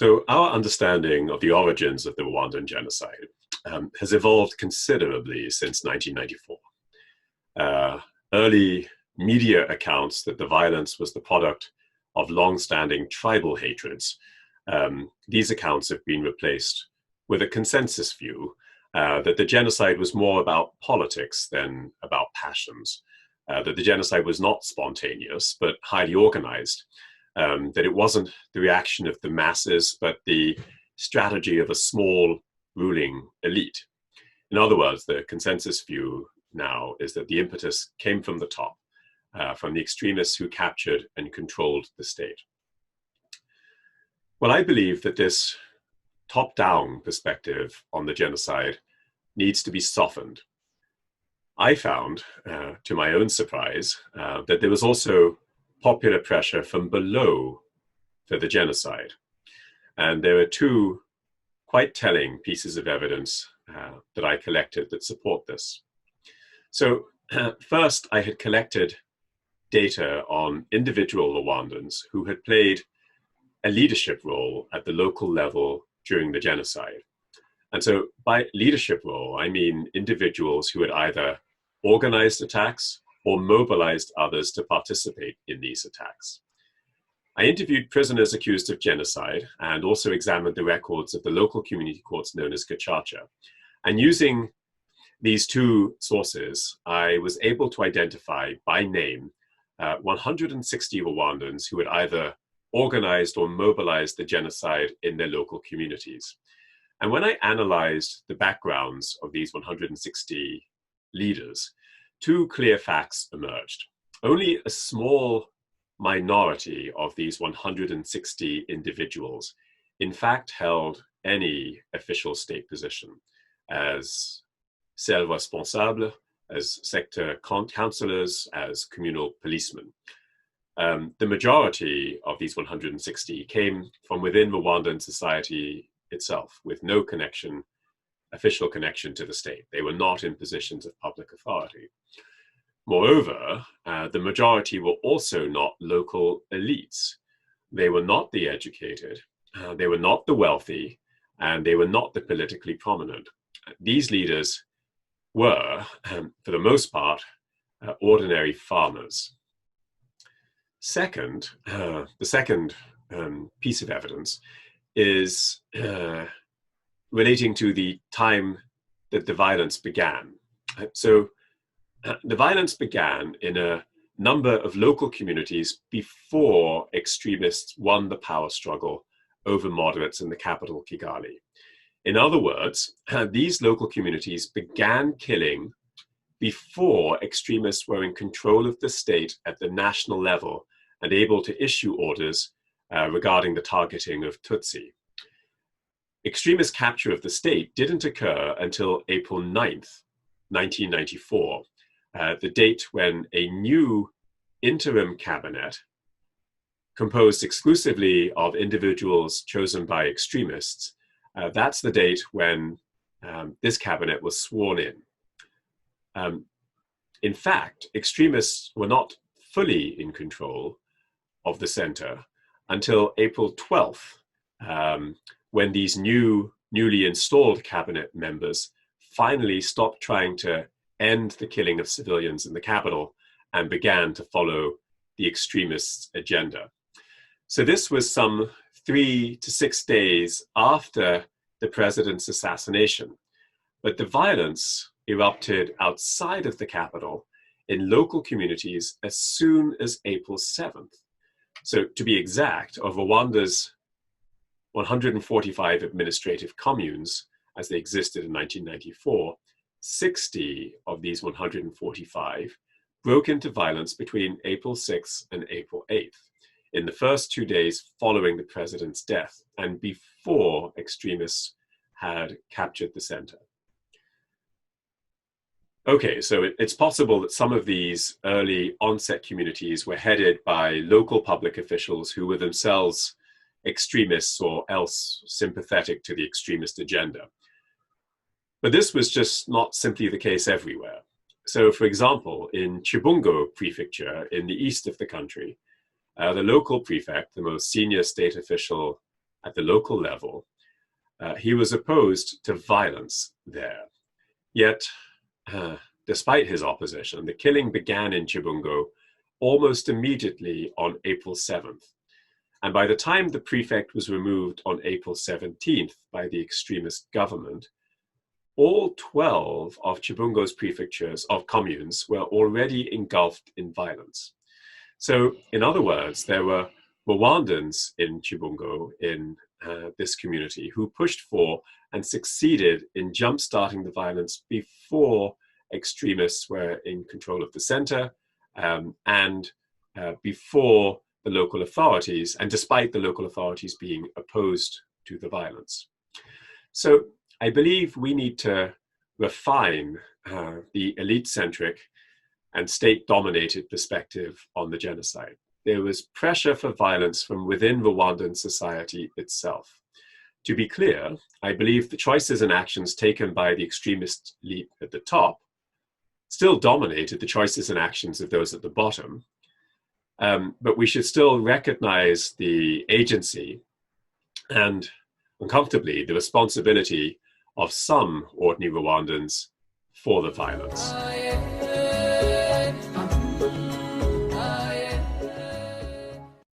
So our understanding of the origins of the Rwandan genocide has evolved considerably since 1994. Early media accounts that the violence was the product of long-standing tribal hatreds. These accounts have been replaced with a consensus view that the genocide was more about politics than about passions, that the genocide was not spontaneous but highly organized, that it wasn't the reaction of the masses but the strategy of a small ruling elite. In other words, the consensus view now is that the impetus came from the top, from the extremists who captured and controlled the state. Well, I believe that this top-down perspective on the genocide needs to be softened. I found, to my own surprise, that there was also popular pressure from below for the genocide. And there are two quite telling pieces of evidence that I collected that support this. So first, I had collected data on individual Rwandans who had played a leadership role at the local level during the genocide. And so by leadership role, I mean individuals who had either organized attacks or mobilized others to participate in these attacks. I interviewed prisoners accused of genocide and also examined the records of the local community courts known as Gacaca. And using these two sources, I was able to identify by name 160 Rwandans who had either organized or mobilized the genocide in their local communities. And when I analyzed the backgrounds of these 160 leaders, two clear facts emerged. Only a small minority of these 160 individuals, in fact, held any official state position as celles responsables, as sector councillors, as communal policemen. The majority of these 160 came from within Rwandan society itself, with no connection, official connection to the state. They were not in positions of public authority. Moreover, the majority were also not local elites. They were not the educated, they were not the wealthy, and they were not the politically prominent. These leaders were, for the most part, ordinary farmers. Second, the second piece of evidence is relating to the time that the violence began. So the violence began in a number of local communities before extremists won the power struggle over moderates in the capital, Kigali. In other words, these local communities began killing before extremists were in control of the state at the national level and able to issue orders regarding the targeting of Tutsi. Extremist capture of the state didn't occur until April 9th, 1994, the date when a new interim cabinet composed exclusively of individuals chosen by extremists. That's the date when this cabinet was sworn in. In fact, extremists were not fully in control of the center until April 12th, when these newly installed cabinet members finally stopped trying to end the killing of civilians in the capital and began to follow the extremists' agenda. So this was some 3 to 6 days after the president's assassination. But the violence erupted outside of the capital in local communities as soon as April 7th. So to be exact, of Rwanda's 145 administrative communes, as they existed in 1994, 60 of these 145 broke into violence between April 6th and April 8th, in the first 2 days following the president's death and before extremists had captured the center. Okay, so it's possible that some of these early onset communities were headed by local public officials who were themselves extremists or else sympathetic to the extremist agenda. But this was just not simply the case everywhere. So, for example, in Chibungo prefecture in the east of the country, the local prefect, the most senior state official at the local level, he was opposed to violence there. Yet, despite his opposition, the killing began in Chibungo almost immediately on April 7th. And by the time the prefect was removed on April 17th by the extremist government, all 12 of Chibungo's prefectures of communes were already engulfed in violence. So, in other words, there were Rwandans in Chibungo, in this community, who pushed for and succeeded in jump-starting the violence before extremists were in control of the center, and before the local authorities, and despite the local authorities being opposed to the violence. So I believe we need to refine the elite-centric and state-dominated perspective on the genocide. There was pressure for violence from within Rwandan society itself. To be clear, I believe the choices and actions taken by the extremist elite at the top still dominated the choices and actions of those at the bottom. But we should still recognize the agency and, uncomfortably, the responsibility of some ordinary Rwandans for the violence.